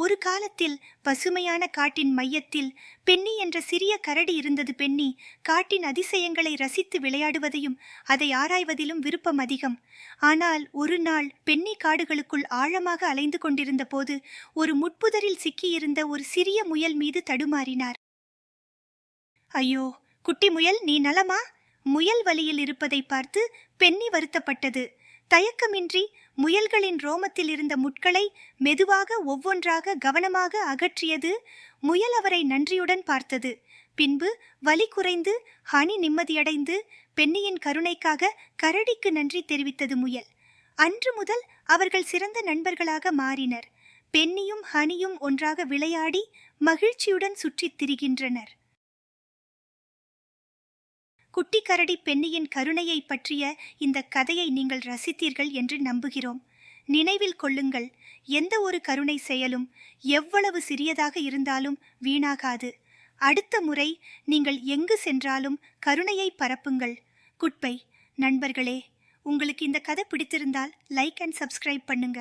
ஒரு காலத்தில் பசுமையான காட்டின் மையத்தில் பென்னி என்ற சிறிய கரடி இருந்தது. பென்னி காட்டின் அதிசயங்களை ரசித்து விளையாடுவதையும் அதை ஆராய்வதிலும் விருப்பம் அதிகம். ஆனால் ஒரு நாள் பென்னி காடுகளுக்குள் ஆழமாக அலைந்து கொண்டிருந்த போது ஒரு முட்புதரில் சிக்கியிருந்த ஒரு சிறிய முயல் மீது தடுமாறினார். ஐயோ, குட்டி முயல், நீ நலமா? முயல் வலியில் இருப்பதை பார்த்து பென்னி வருத்தப்பட்டது. தயக்கமின்றி முயல்களின் ரோமத்தில் இருந்த முட்களை மெதுவாக ஒவ்வொன்றாக கவனமாக அகற்றியது. முயல் அவரை நன்றியுடன் பார்த்தது. பின்பு வலி குறைந்து ஹனி நிம்மதியடைந்து பென்னியின் கருணைக்காக கரடிக்கு நன்றி தெரிவித்தது முயல். அன்று முதல் அவர்கள் சிறந்த நண்பர்களாக மாறினர். பென்னியும் ஹனியும் ஒன்றாக விளையாடி மகிழ்ச்சியுடன் சுற்றித் திரிகின்றனர். குட்டி கரடி பென்னியின் கருணையை பற்றிய இந்த கதையை நீங்கள் ரசித்தீர்கள் என்று நம்புகிறோம். நினைவில் கொள்ளுங்கள், எந்த ஒரு கருணை செயலும் எவ்வளவு சிறியதாக இருந்தாலும் வீணாகாது. அடுத்த முறை நீங்கள் எங்கு சென்றாலும் கருணையை பரப்புங்கள். குட்பை நண்பர்களே. உங்களுக்கு இந்த கதை பிடித்திருந்தால் லைக் அண்ட் சப்ஸ்கிரைப் பண்ணுங்க.